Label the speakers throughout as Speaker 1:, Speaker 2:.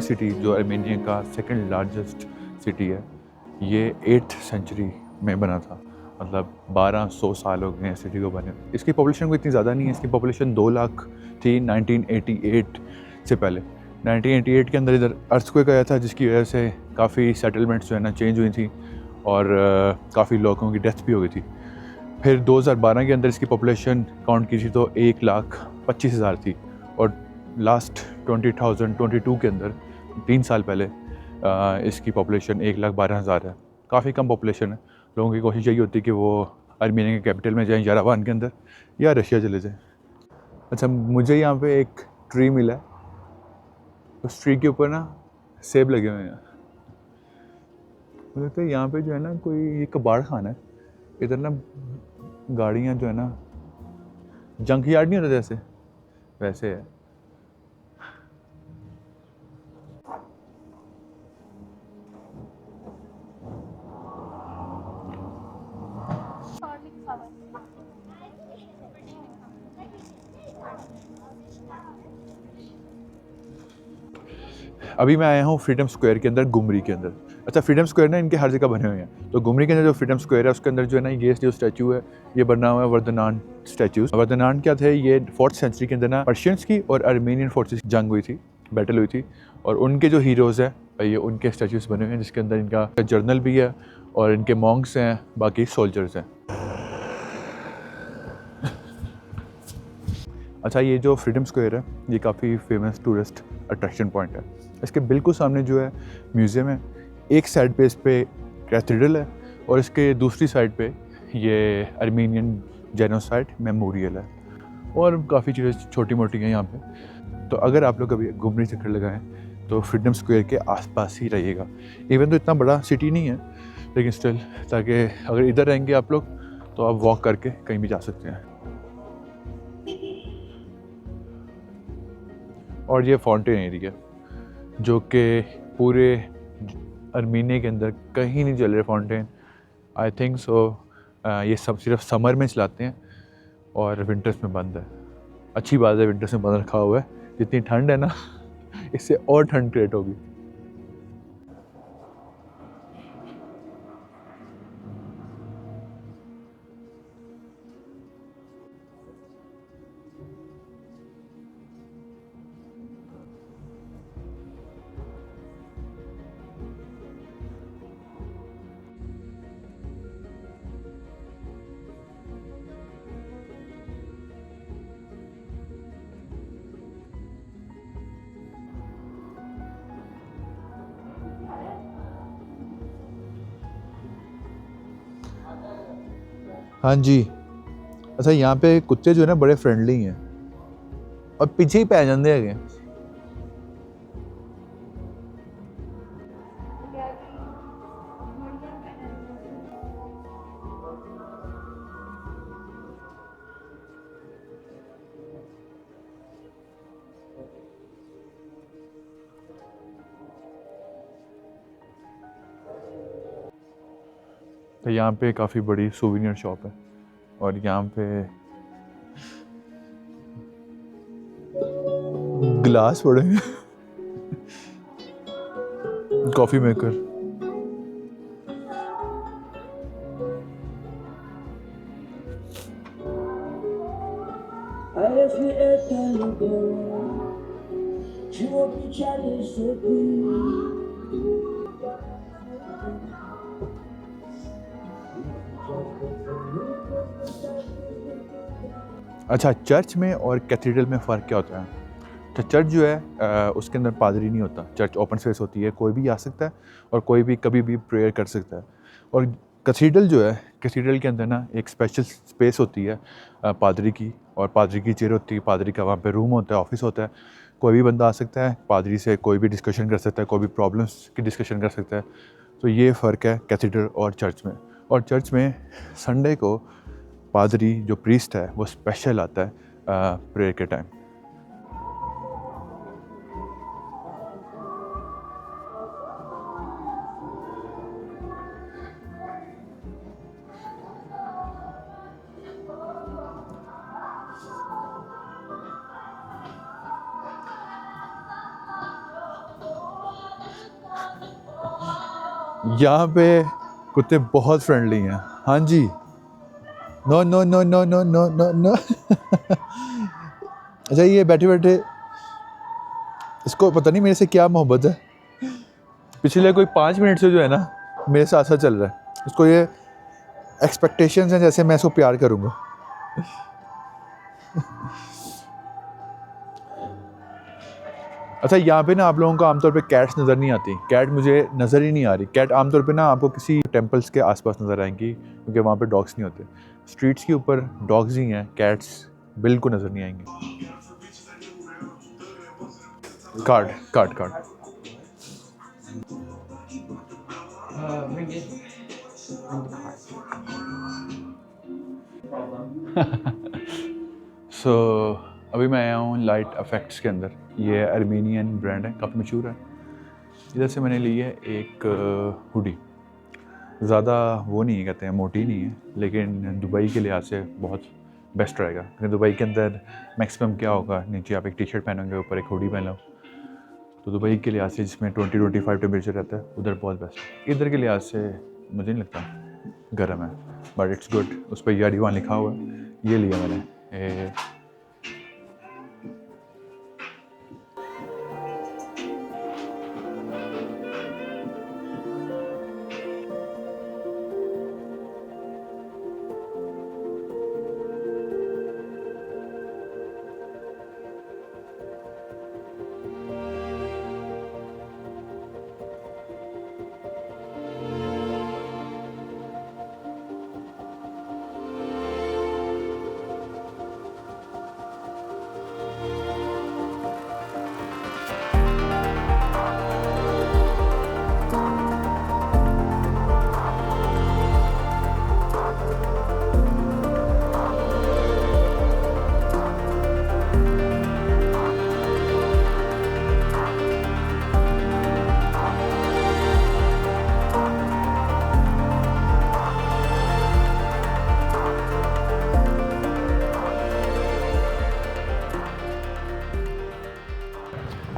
Speaker 1: City जो Armenia का second largest city है, ये 8th सेंचुरी में बना था। मतलब 1200 साल हो गए हैं सिटी को बने। इसकी पॉपुलेशन कोई इतनी ज़्यादा नहीं है, इसकी पॉपुलेशन 2 लाख थी 1988 से पहले। 1988 के अंदर इधर अर्थक्वेक आया था, जिसकी वजह से काफ़ी सेटलमेंट्स जो है ना चेंज हुई थी और काफ़ी लोगों की डेथ भी हो गई थी। फिर 2012 के अंदर इसकी पॉपुलेशन काउंट की थी तो 1,25,000 थी, और लास्ट 2022 के अंदर 3 साल पहले इसकी पॉपुलेशन 1,12,000 है। काफ़ी कम पॉपुलेशन है। लोगों की कोशिश यही होती है कि वो आर्मेनिया के कैपिटल में जाएं, येरेवन के अंदर, या रशिया चले जाएं। अच्छा, मुझे यहाँ पे एक ट्री मिला है, उस ट्री के ऊपर ना सेब लगे हुए हैं। मुझे लगता है यहाँ पे जो है ना कोई ये कबाड़ खाना है। इधर ना गाड़ियाँ जो है ना, जंक यार्ड नहीं होता जैसे, वैसे है। अभी मैं आया हूँ फ्रीडम स्क्वायर के अंदर, गुमरी के अंदर। अच्छा, फ्रीडम स्क्वायर ना इनके हर जगह बने हुए हैं, तो गुमरी के अंदर जो फ्रीडम स्क्वायर है उसके अंदर जो है ना ये जो स्टैचू है ये बना हुआ है वर्धमान स्टैचू। वर्धमान क्या थे, ये 4th सेंचुरी के अंदर ना पर्शियंस की और आर्मेनियन फोर्सेस की जंग हुई थी, बैटल हुई थी, और उनके जो हीरोज़ हैं ये उनके स्टैचूज बने हुए हैं, जिसके अंदर इनका जर्नल भी है और इनके मॉन्क्स हैं, बाकी सोल्जर्स हैं। अच्छा, ये जो फ्रीडम स्क्वायर है ये काफ़ी फेमस टूरिस्ट अट्रैक्शन पॉइंट है। इसके बिल्कुल सामने जो है म्यूज़ियम है। एक साइड पे इस पे कैथेड्रल है और इसके दूसरी साइड पे ये आर्मेनियन जेनोसाइड मेमोरियल है, और काफ़ी चीज़ें छोटी मोटी हैं यहाँ पे। तो अगर आप लोग कभी घूमने चक्कर लगाएं तो फ्रीडम स्क्वायर के आसपास ही रहिएगा। इवन तो इतना बड़ा सिटी नहीं है, लेकिन स्टिल, ताकि अगर इधर रहेंगे आप लोग तो आप वॉक करके कहीं भी जा सकते हैं। और ये फाउंटेन एरिया जो कि पूरे आर्मेनिया के अंदर कहीं नहीं चल रहे फाउंटेन, आई थिंक सो। ये सब सिर्फ समर में चलाते हैं और विंटर्स में बंद है। अच्छी बात है विंटर्स में बंद रखा हुआ है, जितनी ठंड है ना इससे और ठंड क्रिएट होगी। हाँ जी। अच्छा, यहाँ पे कुत्ते जो है ना बड़े फ्रेंडली हैं और पीछे ही पै जाते हैं। तो यहाँ पे काफ़ी बड़ी सोविनियर शॉप है, और यहाँ पे ग्लास पड़े हैं कॉफ़ी मेकर। अच्छा, चर्च में और कैथेड्रल में फ़र्क क्या होता है? तो चर्च जो है उसके अंदर पादरी नहीं होता। चर्च ओपन स्पेस होती है, कोई भी आ सकता है और कोई भी कभी भी प्रेयर कर सकता है। और कैथेड्रल जो है, कैथेड्रल के अंदर ना एक स्पेशल स्पेस होती है पादरी की, और पादरी की चेयर होती है, पादरी का वहाँ पे रूम होता है, ऑफिस होता है। कोई भी बंदा आ सकता है, पादरी से कोई भी डिस्कशन कर सकता है, कोई भी प्रॉब्लम्स की डिस्कशन कर सकता है। तो ये फ़र्क है कैथेड्रल और चर्च में। और चर्च में संडे को पादरी जो प्रीस्ट है वो स्पेशल आता है प्रेयर के टाइम। यहाँ पे कुत्ते बहुत फ्रेंडली हैं। हाँ जी, no no no no no no no no. अच्छा, ये बैठे बैठे इसको पता नहीं मेरे से क्या मोहब्बत है, पिछले कोई 5 मिनट से जो है ना मेरे साथ साथ चल रहा है। उसको ये एक्सपेक्टेशंस हैं जैसे मैं इसको प्यार करूँगा। अच्छा, यहाँ पे ना आप लोगों को आमतौर पे कैट्स नज़र नहीं आती। कैट मुझे नज़र ही नहीं आ रही। कैट आमतौर पे ना आपको किसी टेंपल्स के आसपास नज़र आएंगी, क्योंकि वहाँ पे डॉग्स नहीं होते। स्ट्रीट्स के ऊपर डॉग्स ही हैं, कैट्स बिल्कुल नज़र नहीं आएंगे। Card card card.
Speaker 2: Bring it. Bring the card.
Speaker 1: सो अभी मैं आया हूँ लाइट अफेक्ट्स के अंदर। ये अर्मेनियन ब्रांड है, काफ़ी मशहूर है। इधर से मैंने ली है एक हुडी। ज़्यादा वो नहीं है, कहते हैं मोटी नहीं है, लेकिन दुबई के लिहाज से बहुत बेस्ट रहेगा। क्योंकि दुबई के अंदर मैक्सिमम क्या होगा, नीचे आप एक टी शर्ट पहनोगे, ऊपर एक हुडी पहन लो। तो दुबई के लिहाज से जिसमें 20-25 टेम्परेचर रहता है, उधर बहुत बेस्ट है। इधर के लिहाज से मुझे नहीं लगता गर्म है, बट इट्स गुड। उस पर यारीवान लिखा हुआ है। ये लिया मैंने।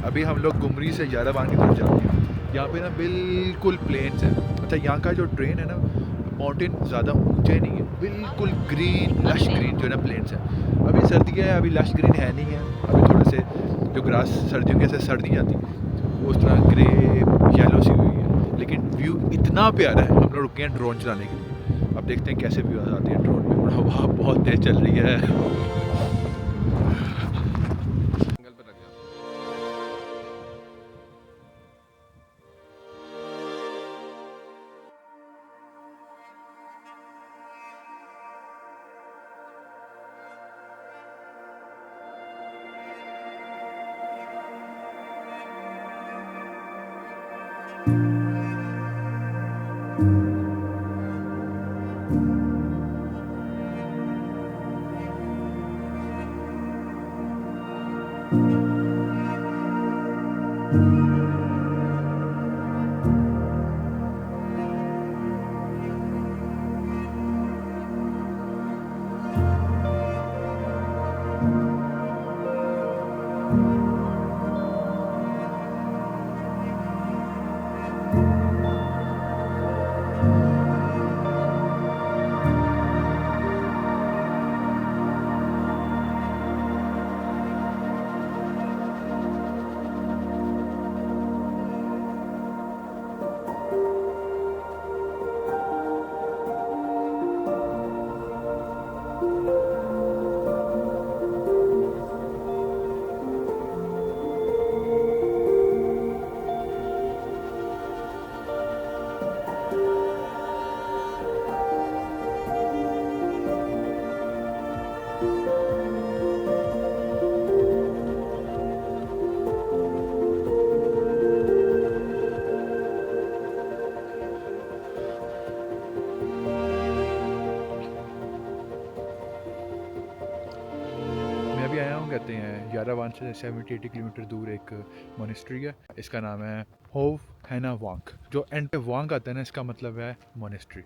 Speaker 1: अभी हम लोग गुमरी से याराबान की तरफ जाते हैं। यहाँ पे ना बिल्कुल प्लेन्स है। अच्छा, यहाँ का जो ट्रेन है ना, माउंटेन ज़्यादा ऊंचे नहीं है, बिल्कुल ग्रीन लश ग्रीन जो है ना प्लेन्स है। अभी सर्दियाँ है, अभी लश ग्रीन है नहीं है। अभी थोड़े से जो ग्रास सर्दियों के ऐसे सड़ नहीं जाती, वो उस तरह ग्रे येलो सी हुई है। लेकिन व्यू इतना प्यारा है। हम लोग रुके हैं ड्रोन चलाने के लिए। अब देखते हैं कैसे व्यू आती है ड्रोन में। हवा बहुत तेज़ चल रही है। मैं भी आया हूँ, कहते हैं याराबान से 70-80 किलोमीटर दूर एक मोनेस्ट्री है। इसका नाम है होव हैना वांग। जो एंड पे वांग आता है ना, इसका मतलब है मोनेस्ट्री।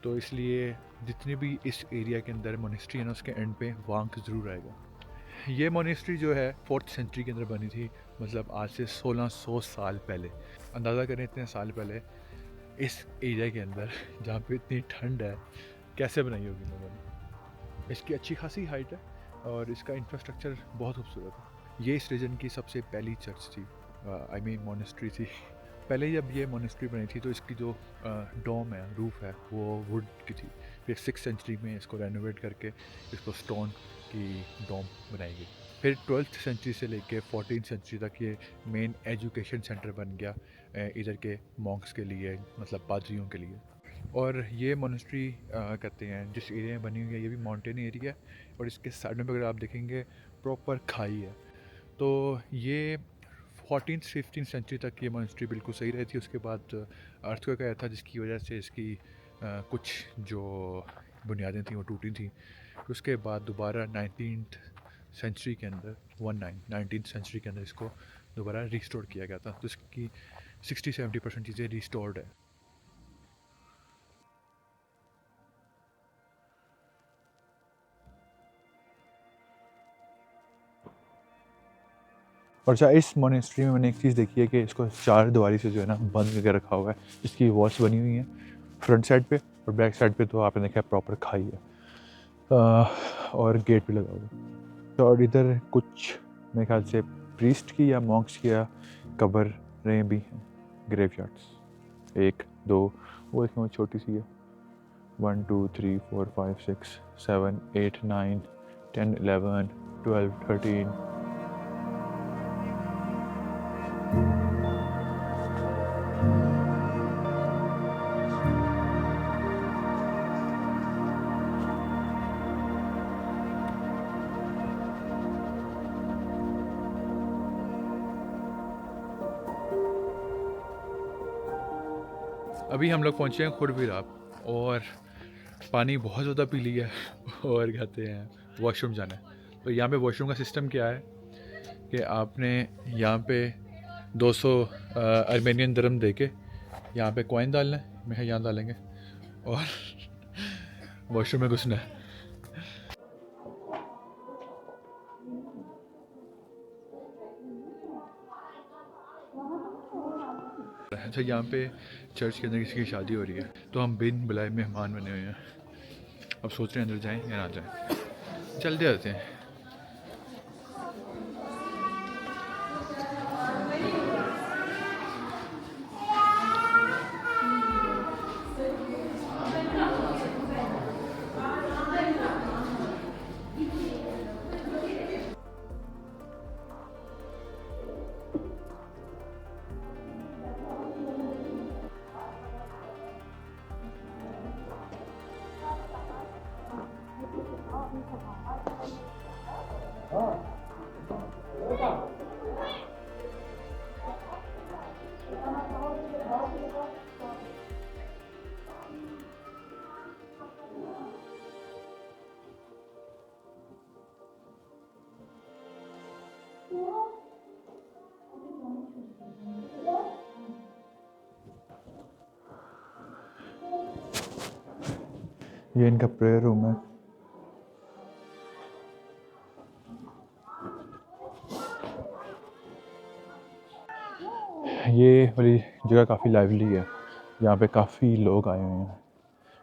Speaker 1: तो इसलिए जितनी भी इस एरिया के अंदर मोनेस्ट्री है ना, उसके एंड पे वांग ज़रूर आएगा। ये मोनेस्ट्री जो है 4th सेंचुरी के अंदर बनी थी, मतलब आज से 1600 साल पहले। अंदाज़ा करें इतने साल पहले इस एरिया के अंदर जहाँ पे इतनी ठंड है कैसे बनाई होगी लोगों ने। इसकी अच्छी खासी हाइट है और इसका इंफ्रास्ट्रक्चर बहुत खूबसूरत है। ये इस रीजन की सबसे पहली चर्च थी, आई मीन मोनेस्ट्री थी। पहले जब ये मोनेस्ट्री बनी थी तो इसकी जो डोम है, रूफ है, वो वुड की थी। फिर 6th सेंचुरी में इसको रेनोवेट करके इसको स्टोन की डोम बनाई गई। फिर 12th सेंचुरी से लेके 14th सेंचुरी तक ये मेन एजुकेशन सेंटर बन गया इधर के मॉन्क्स के लिए, मतलब पादरियों के लिए। और ये मोनेस्ट्री कहते हैं जिस एरिया में बनी हुई है, ये भी माउंटेन एरिया है और इसके साइड में अगर आप देखेंगे प्रॉपर खाई है। तो ये 14th-15th सेंचुरी तक ये मोनेस्ट्री बिल्कुल सही रही थी। उसके बाद अर्थक्वेक आया था जिसकी वजह से इसकी कुछ जो बुनियादें थी वो टूटी थी। उसके बाद दोबारा 19th सेंचुरी के अंदर 19th सेंचुरी के अंदर इसको दोबारा रिस्टोर किया गया था। तो इसकी 60-70% चीज़ें रिस्टोर्ड है। और अच्छा, इस मोनेस्ट्री में मैंने एक चीज़ देखी है कि इसको 4 दीवारी से जो है ना बंद करके रखा हुआ है। इसकी वॉल्स बनी हुई हैं फ्रंट साइड पे और बैक साइड पे तो आपने देखा है प्रॉपर खाई है और गेट भी लगा हुआ है। और इधर कुछ मेरे ख्याल से प्रीस्ट की या मॉन्क्स की या कब्रें भी हैं, ग्रेवयार्ड्स। 1 2 वो इसमें छोटी सी है, 1 2 3 4 5 6 7 8 9 10 11 12 13। अभी हम लोग पहुँचे हैं खुरवीराब और पानी बहुत ज़्यादा पी लिया और कहते हैं वॉशरूम जाना है। तो यहाँ पे वॉशरूम का सिस्टम क्या है कि आपने यहाँ पे 200 अर्मेनियन दरम दे के यहाँ पे कॉइन डालना है, मैं यहाँ डालेंगे और वॉशरूम में घुसना है। अच्छा, यहाँ पे चर्च के अंदर किसी की शादी हो रही है तो हम बिन बुलाए मेहमान बने हुए हैं। अब सोच रहे हैं अंदर जाएं या ना जाएं। चलते आते हैं। ये इनका प्रेयर रूम है। ये वाली जगह काफ़ी लाइवली है, यहाँ पे काफ़ी लोग आए हुए हैं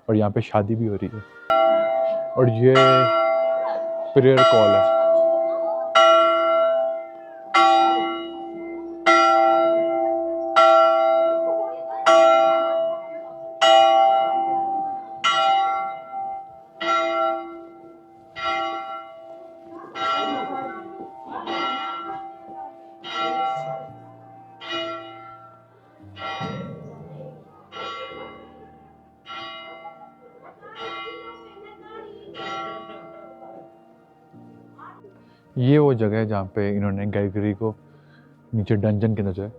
Speaker 1: और यहाँ पे शादी भी हो रही है। और ये प्रेयर कॉल है। ये वो जगह है जहाँ पे इन्होंने ग्रेगरी को नीचे डंजन के अंदर जो है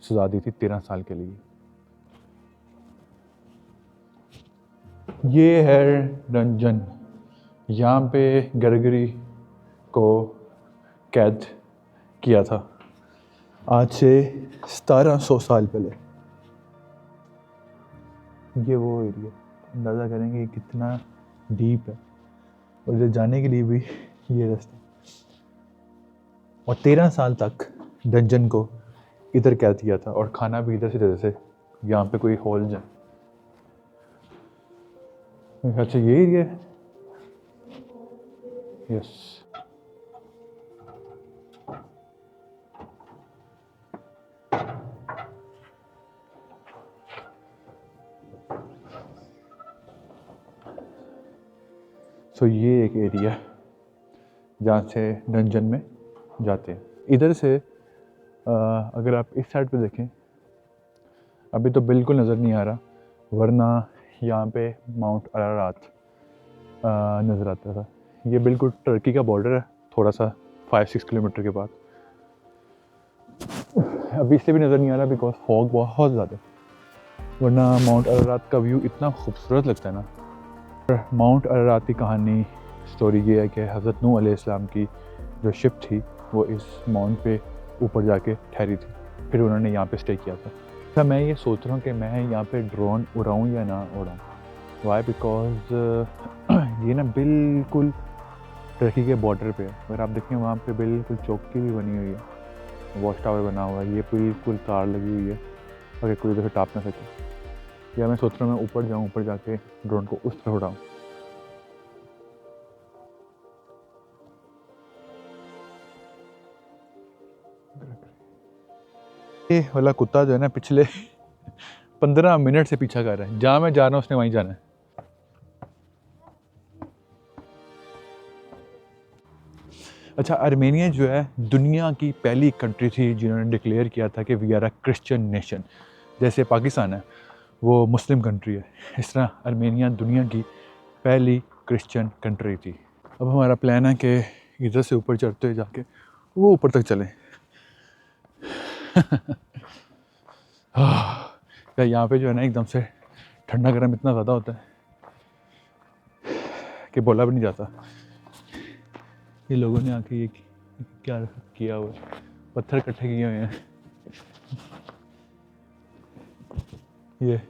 Speaker 1: सजा दी थी 13 साल के लिए। ये है डंजन, यहाँ पे ग्रेगरी को कैद किया था आज से 1700 साल पहले। ये वो एरिया, अंदाज़ा करेंगे कितना डीप है और इधर जाने के लिए भी ये रास्ता। और 13 साल तक डंजन को इधर कैद किया था और खाना भी इधर से यहाँ पे कोई हॉल्स हैं, मेरे ख्याल से ये एरिया है। यस, सो ये एक एरिया है जहाँ से डंजन में जाते हैं। इधर से अगर आप इस साइड पे देखें, अभी तो बिल्कुल नज़र नहीं आ रहा, वरना यहाँ पे माउंट अरारात नज़र आता था। ये बिल्कुल टर्की का बॉर्डर है, थोड़ा सा 5-6 किलोमीटर के बाद। अभी इससे भी नज़र नहीं आ रहा बिकॉज फॉग बहुत ज़्यादा है, वरना माउंट अरारात का व्यू इतना खूबसूरत लगता है ना। माउंट अरारात की कहानी स्टोरी ये है कि हज़रत नूह अलैहिस्सलाम की जो शिप थी वो इस माउंट पे ऊपर जाके ठहरी थी, फिर उन्होंने यहाँ पे स्टे किया था। तो मैं ये सोच रहा हूँ कि मैं यहाँ पे ड्रोन उड़ाऊँ या ना उड़ाऊँ। वाई? बिकॉज ये ना बिल्कुल टर्की के बॉर्डर पे है। अगर आप देखें वहाँ पे बिल्कुल चौकी भी बनी हुई है, वॉच टावर बना हुआ है, ये बिल्कुल तार लगी हुई है अगर कोई इधर से टाप ना सके। या मैं सोच रहा हूँ मैं ऊपर जाऊँ, ऊपर जाके ड्रोन को उस तरह उड़ाऊँ। ये वाला कुत्ता जो है ना पिछले 15 मिनट से पीछा कर रहा है, जहाँ मैं जा रहा हूँ उसने वहीं जाना है। अच्छा, आर्मेनिया जो है दुनिया की पहली कंट्री थी जिन्होंने डिक्लेयर किया था कि we are a Christian nation. जैसे पाकिस्तान है वो मुस्लिम कंट्री है, इस तरह आर्मेनिया दुनिया की पहली क्रिश्चियन कंट्री थी। अब हमारा प्लान है कि इधर से ऊपर चढ़ते हुए जाके वो ऊपर तक चलें। या यहाँ पे जो है ना एकदम से ठंडा गर्म इतना ज़्यादा होता है कि बोला भी नहीं जाता। ये लोगों ने आके ये क्या किया हुआ है, पत्थर इकट्ठे किए हुए हैं। ये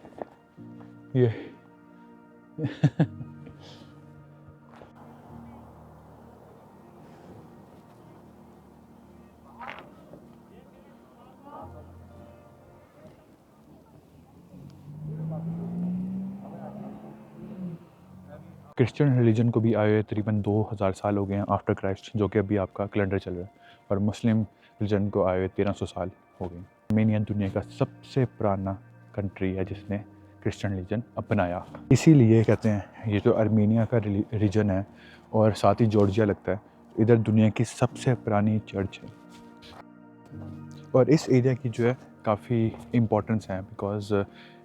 Speaker 1: क्रिश्चियन रिलीजन को भी आए हुए तकरीबन 2000 साल हो गए हैं आफ्टर क्राइस्ट, जो कि अभी आपका कैलेंडर चल रहा है, और मुस्लिम रिलीजन को आए हुए 1300 साल हो गए। आर्मेनिया दुनिया का सबसे पुराना कंट्री है जिसने क्रिश्चियन रिलीजन अपनाया। इसीलिए कहते हैं ये जो आर्मेनिया का रीजन है और साथ ही जॉर्जिया लगता है, इधर दुनिया की सबसे पुरानी चर्च है। और इस एरिया की जो है काफ़ी इम्पोर्टेंस है बिकॉज़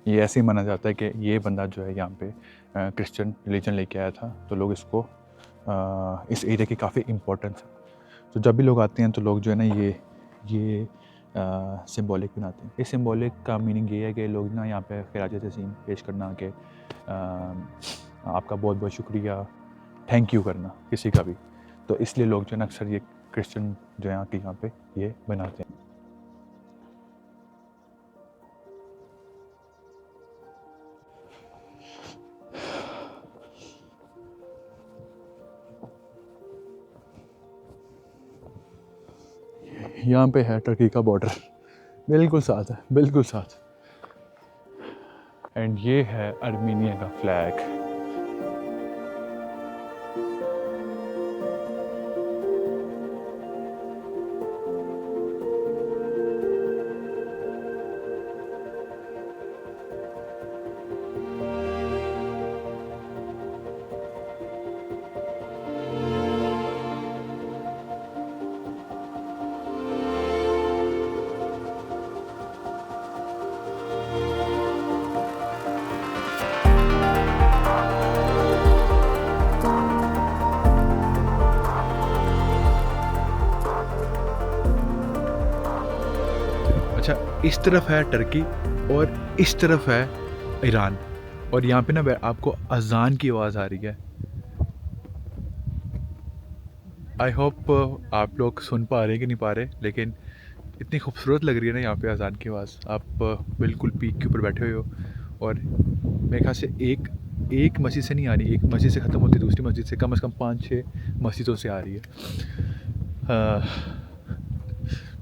Speaker 1: ये ऐसे ही माना जाता है कि ये बंदा जो है यहाँ पे क्रिश्चियन रिलीजन लेके आया था, तो लोग इसको इस एरिया की काफ़ी इम्पोर्टेंस है। तो जब भी लोग आते हैं तो लोग जो है ना ये सिंबॉलिक बनाते हैं। इस सिंबॉलिक का मीनिंग ये है कि लोग ना यहाँ पे खिराज तस्लीम पेश करना, कि आपका बहुत बहुत शुक्रिया, थैंक यू करना किसी का भी, तो इसलिए लोग जो है ना अक्सर ये क्रिश्चियन जो है यहाँ पे ये बनाते हैं। यहाँ पे है टर्की का बॉर्डर, बिल्कुल साथ है, बिल्कुल साथ। एंड ये है आर्मेनिया का फ्लैग। अच्छा, इस तरफ है टर्की और इस तरफ है ईरान, और यहाँ पे ना आपको अजान की आवाज़ आ रही है। आई होप आप लोग सुन पा रहे हैं कि नहीं पा रहे, लेकिन इतनी खूबसूरत लग रही है ना यहाँ पे अजान की आवाज़। आप बिल्कुल पीक के ऊपर बैठे हुए हो और मेरे ख्याल से एक मस्जिद से नहीं आ रही, एक मस्जिद से ख़त्म होती है दूसरी मस्जिद से कम 5-6 मस्जिदों से आ रही है।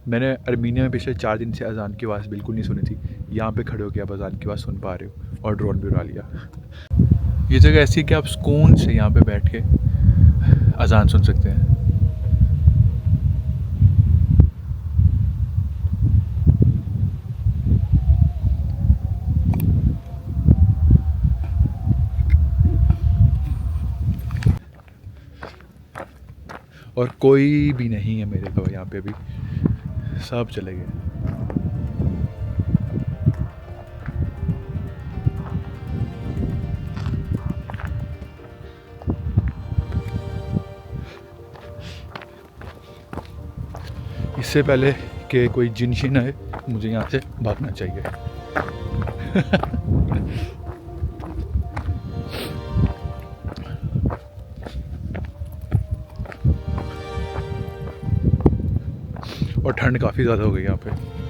Speaker 1: मैंने आर्मेनिया में पिछले 4 दिन से अजान की आवाज़ बिल्कुल नहीं सुनी थी। यहाँ पे खड़े हो के आप अजान की आवाज़ सुन पा रहे हो और ड्रोन भी उड़ा लिया। ये जगह ऐसी है कि आप सुकून से यहाँ पे बैठ के अजान सुन सकते हैं। और कोई भी नहीं है मेरे को यहाँ पे अभी, सब चले गए। इससे पहले कि कोई जिन शिन आए मुझे यहाँ से भागना चाहिए। और ठंड काफ़ी ज़्यादा हो गई यहाँ पे।